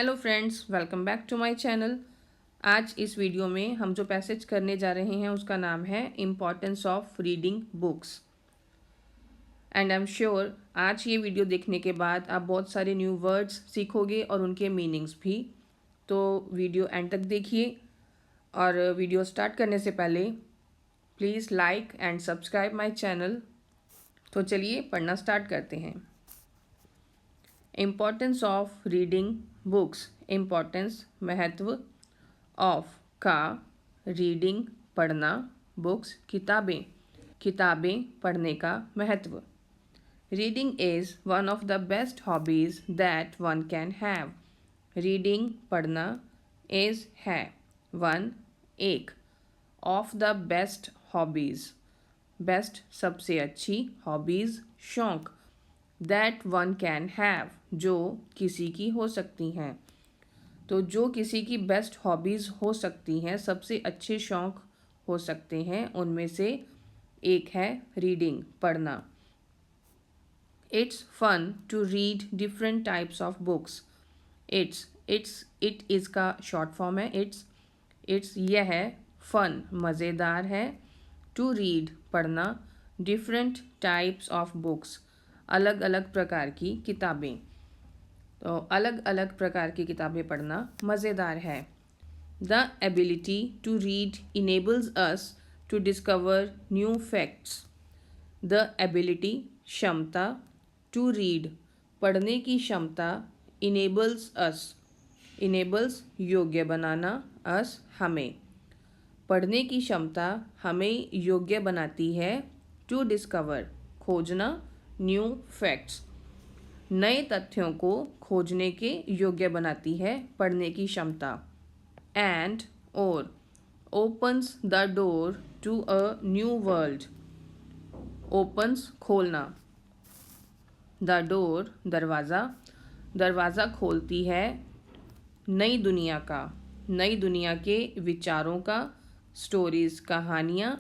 Hello friends, welcome back to my channel. आज इस video में हम जो पैसेज करने जा रहे हैं उसका नाम है importance of reading books. And I am sure आज ये वीडियो देखने के बाद आप बहुत सारे न्यू वर्ड्स सीखोगे और उनके मीनिंग्स भी। तो वीडियो एंड तक देखिए और वीडियो स्टार्ट करने से पहले please like and subscribe my channel. तो चलिए पढ़ना स्टार्ट करते हैं। Importance of reading books. Importance महत्व, ऑफ का, रीडिंग पढ़ना, बुक्स किताबें, किताबें पढ़ने का महत्व। Reading is one of the best hobbies that one can have. Reading पढ़ना इज़ है, वन एक, of the best hobbies, best सबसे अच्छी, हॉबीज़ शौक, दैट वन कैन हैव जो किसी की हो सकती हैं। तो जो किसी की बेस्ट हॉबीज़ हो सकती हैं, सबसे अच्छे शौक हो सकते हैं, उनमें से एक है रीडिंग पढ़ना। It's fun to read different types of books. It is का शॉर्ट फॉर्म है इट्स यह है, फन मज़ेदार है, टू रीड पढ़ना, डिफरेंट टाइप्स ऑफ बुक्स अलग अलग प्रकार की किताबें। तो अलग अलग प्रकार की किताबें पढ़ना मज़ेदार है। The ability to read enables us to discover new facts. The ability क्षमता, टू रीड पढ़ने की क्षमता, इनेबल्स अस, इनेबल्स योग्य बनाना, अस हमें, पढ़ने की क्षमता हमें योग्य बनाती है, टू डिस्कवर खोजना, न्यू फैक्ट्स नए तथ्यों को खोजने के योग्य बनाती है पढ़ने की क्षमता। एंड और opens the door to a new world. Opens खोलना, द डोर दरवाज़ा, दरवाज़ा खोलती है नई दुनिया का, नई दुनिया के विचारों का, स्टोरीज़ कहानियाँ,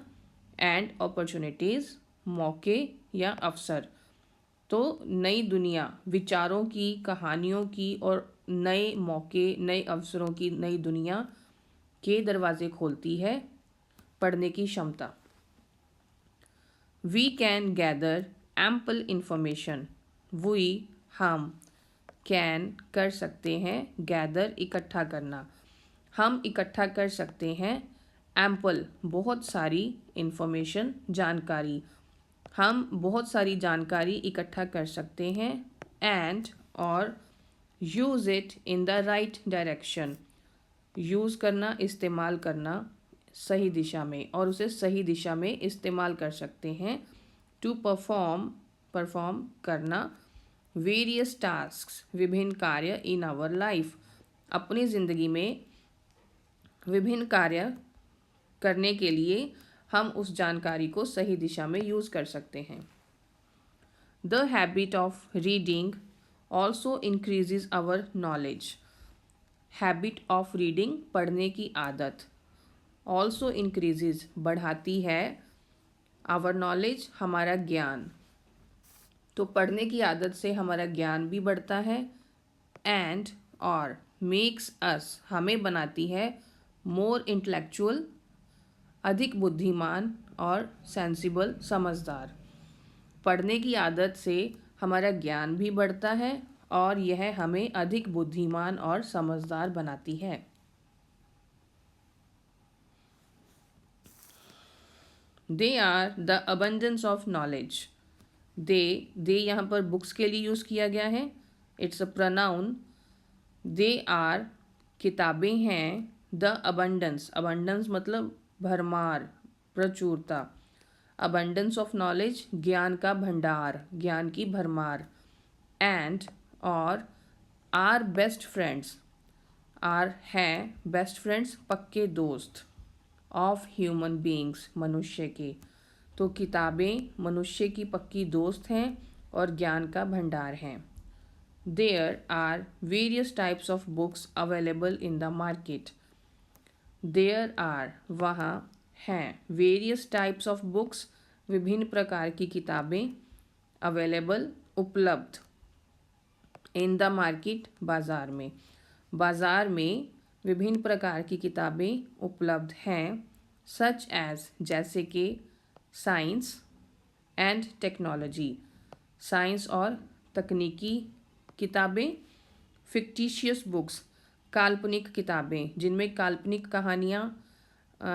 एंड अपॉर्चुनिटीज़ मौके या अवसर। तो नई दुनिया विचारों की, कहानियों की और नए मौके, नए अवसरों की नई दुनिया के दरवाजे खोलती है पढ़ने की क्षमता। We can gather ample information. We हम, कैन कर सकते हैं, गैदर इकट्ठा करना, हम इकट्ठा कर सकते हैं, एम्पल बहुत सारी, इंफॉर्मेशन जानकारी, हम बहुत सारी जानकारी इकट्ठा कर सकते हैं। एंड और use it in the right direction, use करना इस्तेमाल करना सही दिशा में, और उसे सही दिशा में इस्तेमाल कर सकते हैं। टू परफॉर्म परफॉर्म करना, वेरियस टास्क्स विभिन्न कार्य, इन आवर लाइफ अपनी ज़िंदगी में विभिन्न कार्य करने के लिए हम उस जानकारी को सही दिशा में यूज़ कर सकते हैं। The habit of reading also increases our knowledge. Habit of reading पढ़ने की आदत, ऑल्सो इंक्रीजेज बढ़ाती है, आवर नॉलेज हमारा ज्ञान। तो पढ़ने की आदत से हमारा ज्ञान भी बढ़ता है। एंड और मेक्स अस हमें बनाती है, मोर इंटेलेक्चुअल अधिक बुद्धिमान, और सेंसिबल समझदार। पढ़ने की आदत से हमारा ज्ञान भी बढ़ता है और यह हमें अधिक बुद्धिमान और समझदार बनाती है। They are the abundance of knowledge. They यहाँ पर बुक्स के लिए यूज़ किया गया है, it's a pronoun. They are किताबें हैं, द अबंडेंस, अबंडेंस मतलब भरमार, प्रचुरता, अबंडेंस ऑफ नॉलेज ज्ञान का भंडार, ज्ञान की भरमार। एंड और आर बेस्ट फ्रेंड्स, आर हैं बेस्ट फ्रेंड्स पक्के दोस्त, ऑफ ह्यूमन बींग्स मनुष्य के। तो किताबें मनुष्य की पक्की दोस्त हैं और ज्ञान का भंडार हैं। There are various types of books available in the market. There are वहाँ हैं, वेरियस टाइप्स ऑफ बुक्स विभिन्न प्रकार की किताबें, अवेलेबल उपलब्ध, इन द मार्केट बाज़ार में। बाज़ार में विभिन्न प्रकार की किताबें उपलब्ध हैं, सच एज जैसे कि साइंस एंड टेक्नोलॉजी, साइंस और तकनीकी किताबें। फिक्टिशियस बुक्स, काल्पनिक किताबें जिनमें काल्पनिक कहानियाँ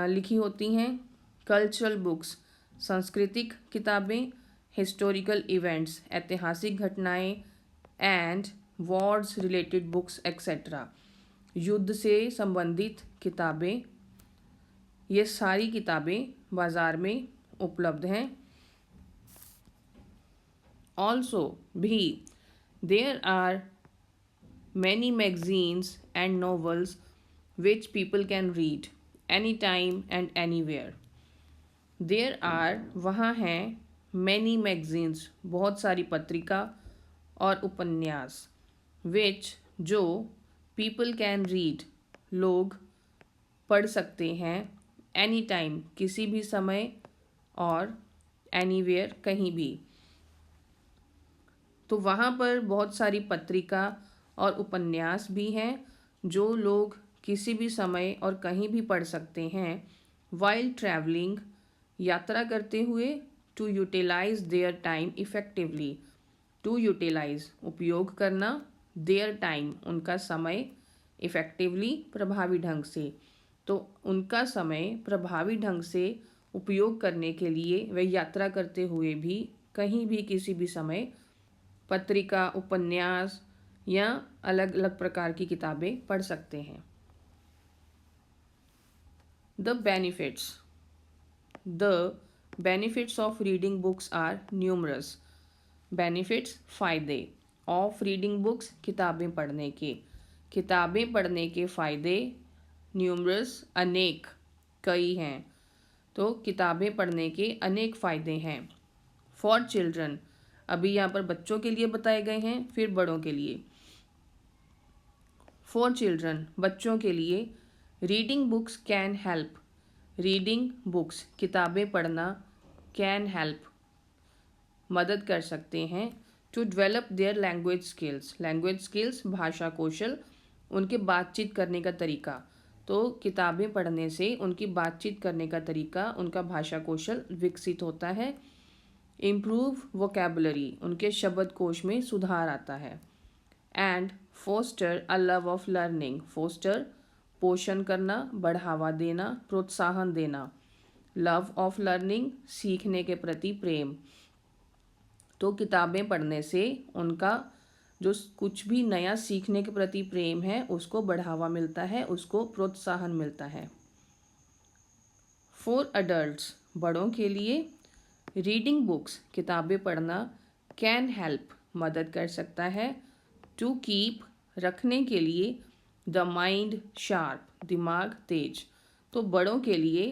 लिखी होती हैं। कल्चरल बुक्स, सांस्कृतिक किताबें। हिस्टोरिकल इवेंट्स, ऐतिहासिक घटनाएं। And Wars related books etcetera, युद्ध से संबंधित किताबें। ये सारी किताबें बाज़ार में उपलब्ध हैं। ऑल्सो भी there are many magazines and novels which people can read anytime and anywhere. There are वहाँ हैं many magazines, बहुत सारी पत्रिका और उपन्यास, which जो people can read, लोग पढ़ सकते हैं anytime, किसी भी समय, और anywhere, कहीं भी। तो वहाँ पर बहुत सारी पत्रिका और उपन्यास भी हैं जो लोग किसी भी समय और कहीं भी पढ़ सकते हैं। वाइल ट्रैवलिंग, यात्रा करते हुए। To utilise their time effectively, to utilise उपयोग करना, देयर टाइम उनका समय, इफ़ेक्टिवली प्रभावी ढंग से। तो उनका समय प्रभावी ढंग से उपयोग करने के लिए वे यात्रा करते हुए भी कहीं भी किसी भी समय पत्रिका, उपन्यास या अलग अलग प्रकार की किताबें पढ़ सकते हैं। The benefits of reading books are numerous. Benefits, फ़ायदे, ऑफ रीडिंग बुक्स, किताबें पढ़ने के। किताबें पढ़ने के फ़ायदे न्यूमरस, अनेक, कई हैं। तो किताबें पढ़ने के अनेक फ़ायदे हैं। फॉर चिल्ड्रन, अभी यहाँ पर बच्चों के लिए बताए गए हैं, फिर बड़ों के लिए। फॉर चिल्ड्रन, बच्चों के लिए। Reading books can help, reading books, किताबें पढ़ना, कैन हेल्प, मदद कर सकते हैं। To develop their language skills, भाषा कौशल, उनके बातचीत करने का तरीका। तो किताबें पढ़ने से उनकी बातचीत करने का तरीका, उनका भाषा कौशल विकसित होता है। इम्प्रूव वोकेबलरी, उनके शब्दकोश में सुधार आता है। And foster a love of learning, foster पोषण करना, बढ़ावा देना, प्रोत्साहन देना। लव ऑफ लर्निंग, सीखने के प्रति प्रेम। तो किताबें पढ़ने से उनका जो कुछ भी नया सीखने के प्रति प्रेम है उसको बढ़ावा मिलता है, उसको प्रोत्साहन मिलता है। फॉर अडल्ट्स, बड़ों के लिए। रीडिंग बुक्स, किताबें पढ़ना, कैन हेल्प, मदद कर सकता है। टू कीप, रखने के लिए। द माइंड शार्प, दिमाग तेज। तो बड़ों के लिए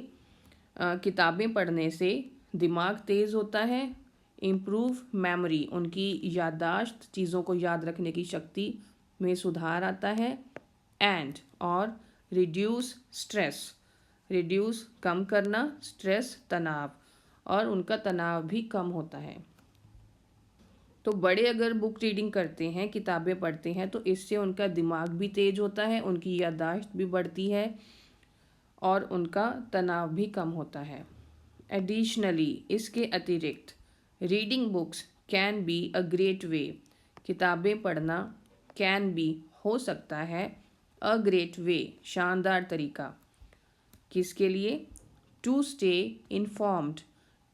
किताबें पढ़ने से दिमाग तेज़ होता है। इम्प्रूव मेमोरी, उनकी याददाश्त, चीज़ों को याद रखने की शक्ति में सुधार आता है। एंड, और रिड्यूस स्ट्रेस, रिड्यूस कम करना, स्ट्रेस तनाव, और उनका तनाव भी कम होता है। तो बड़े अगर बुक रीडिंग करते हैं, किताबें पढ़ते हैं, तो इससे उनका दिमाग भी तेज होता है, उनकी याददाश्त भी बढ़ती है और उनका तनाव भी कम होता है। एडिशनली, इसके अतिरिक्त, reading books can be a great way, किताबें पढ़ना कैन बी, हो सकता है, अ ग्रेट वे, शानदार तरीका। किसके लिए? To stay informed,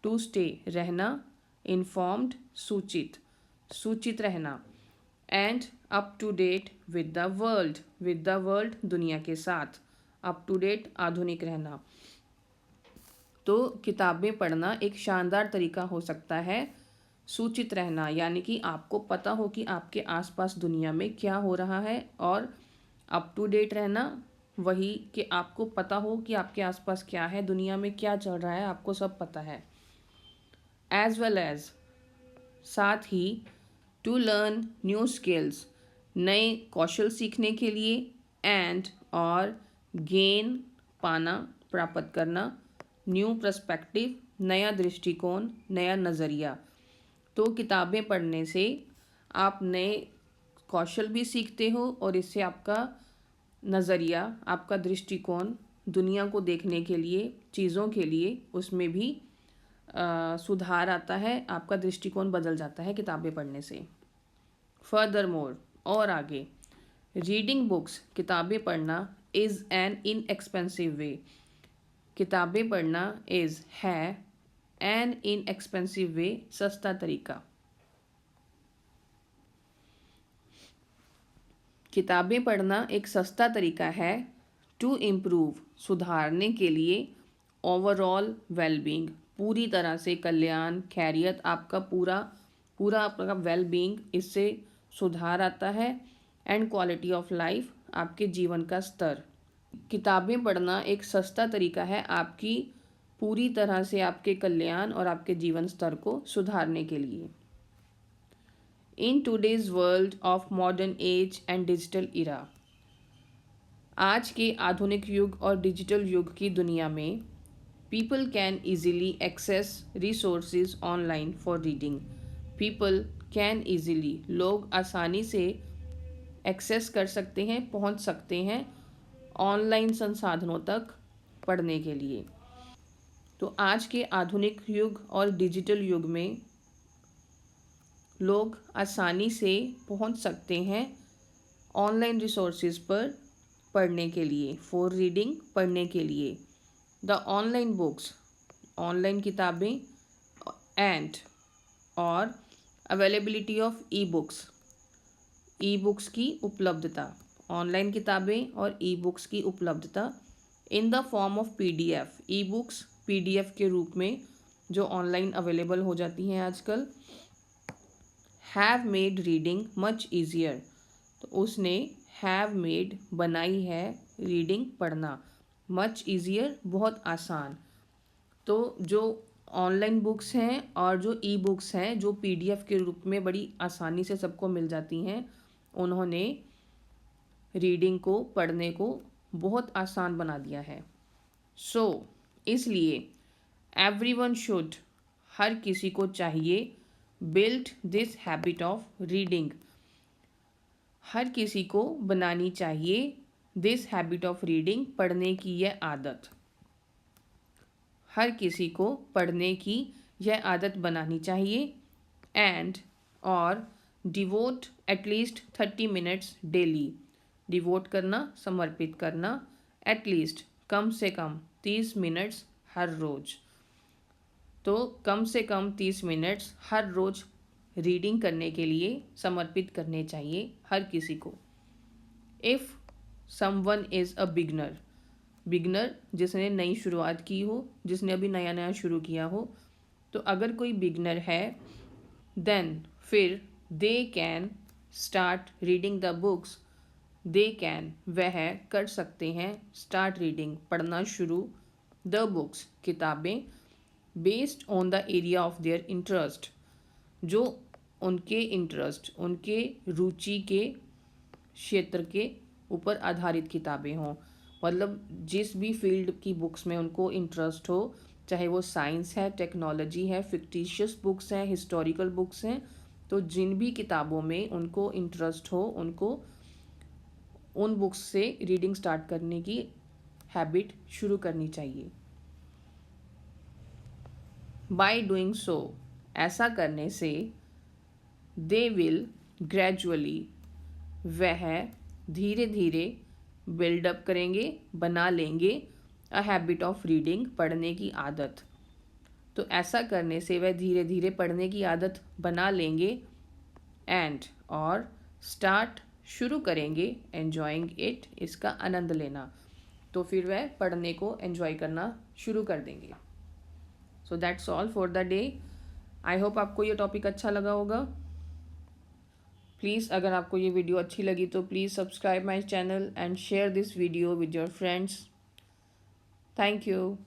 to stay रहना, इन्फॉर्म्ड सूचित, सूचित रहना। And up to date with the world दुनिया के साथ, अप टू डेट आधुनिक रहना। तो किताबें पढ़ना एक शानदार तरीका हो सकता है सूचित रहना, यानी कि आपको पता हो कि आपके आसपास दुनिया में क्या हो रहा है, और अप टू डेट रहना वही कि आपको पता हो कि आपके आसपास क्या है, दुनिया में क्या चल रहा है, आपको सब पता है। एज वेल एज, साथ ही, टू लर्न न्यू स्किल्स, नए कौशल सीखने के लिए। एंड, और गेन पाना, प्राप्त करना। न्यू पर्सपेक्टिव, नया दृष्टिकोण, नया नज़रिया। तो किताबें पढ़ने से आप नए कौशल भी सीखते हो और इससे आपका नज़रिया, आपका दृष्टिकोण दुनिया को देखने के लिए, चीज़ों के लिए, उसमें भी सुधार आता है, आपका दृष्टिकोण बदल जाता है किताबें पढ़ने से। फर्दर मोर, और आगे, रीडिंग बुक्स, किताबें पढ़ना, इज़ एन इनएक्सपेंसिव वे, किताबें पढ़ना है एन इनएक्सपेंसिव वे, सस्ता तरीका। किताबें पढ़ना एक सस्ता तरीका है टू इम्प्रूव, सुधारने के लिए, ओवरऑल वेलबींग, पूरी तरह से कल्याण, खैरियत, आपका पूरा पूरा आपका वेलबींग, इससे सुधार आता है, एंड क्वालिटी ऑफ लाइफ, आपके जीवन का स्तर। किताबें पढ़ना एक सस्ता तरीका है आपकी पूरी तरह से आपके कल्याण और आपके जीवन स्तर को सुधारने के लिए। In today's world of modern age and digital era, आज के आधुनिक युग और डिजिटल युग की दुनिया में, people can easily access resources online for reading, people can easily, लोग आसानी से एक्सेस कर सकते हैं, पहुंच सकते हैं ऑनलाइन संसाधनों तक पढ़ने के लिए। तो आज के आधुनिक युग और डिजिटल युग में लोग आसानी से पहुंच सकते हैं ऑनलाइन रिसोर्सेज पर पढ़ने के लिए, फॉर रीडिंग, पढ़ने के लिए। द ऑनलाइन बुक्स, ऑनलाइन किताबें, एंड और availability of e books, e books की उपलब्धता, ऑनलाइन किताबें और ई बुक्स की उपलब्धता, in the form of PDF, e books PDF के रूप में जो ऑनलाइन अवेलेबल हो जाती हैं आजकल, have made reading much easier, तो उसने हैव मेड, बनाई है, रीडिंग, पढ़ना, मच ईजियर, बहुत आसान। तो जो ऑनलाइन बुक्स हैं और जो ई बुक्स हैं जो पीडीएफ के रूप में बड़ी आसानी से सबको मिल जाती हैं, उन्होंने रीडिंग को, पढ़ने को बहुत आसान बना दिया है। सो इसलिए एवरीवन शुड, हर किसी को चाहिए, build this habit of reading, हर किसी को बनानी चाहिए दिस हैबिट ऑफ रीडिंग, पढ़ने की यह आदत, हर किसी को पढ़ने की यह आदत बनानी चाहिए, एंड और devote at least 30 minutes daily, devote करना, समर्पित करना, एटलीस्ट, कम से कम 30 मिनट्स हर रोज़, तो कम से कम 30 मिनट्स हर रोज़ रीडिंग करने के लिए समर्पित करने चाहिए हर किसी को। If someone is a beginner, beginner जिसने नई शुरुआत की हो, जिसने अभी नया नया शुरू किया हो, तो अगर कोई बिगनर है, देन फिर they can start reading the books, they can, वह कर सकते हैं, स्टार्ट रीडिंग, पढ़ना शुरू, द बुक्स, किताबें, based on the area of their interest, जो उनके इंटरेस्ट, उनके रुचि के क्षेत्र के ऊपर आधारित किताबें हों, मतलब जिस भी फील्ड की बुक्स में उनको इंटरेस्ट हो, चाहे वो साइंस है, टेक्नोलॉजी है, फिक्टिशियस बुक्स हैं, हिस्टोरिकल बुक्स हैं, तो जिन भी किताबों में उनको इंटरेस्ट हो, उनको उन बुक्स से रीडिंग स्टार्ट करने की हैबिट शुरू करनी चाहिए। बाय डूइंग सो, ऐसा करने से, दे विल ग्रेजुअली, वह धीरे धीरे बिल्डअप करेंगे, बना लेंगे, अ हैबिट ऑफ रीडिंग, पढ़ने की आदत, तो ऐसा करने से वह धीरे धीरे पढ़ने की आदत बना लेंगे, एंड और स्टार्ट, शुरू करेंगे, एन्जॉइंग इट, इसका आनंद लेना, तो फिर वह पढ़ने को एन्जॉय करना शुरू कर देंगे। So that's all for the day. I hope आपको ये टॉपिक अच्छा लगा होगा। प्लीज़ अगर आपको ये वीडियो अच्छी लगी तो please subscribe my channel and share this video with your friends. Thank you.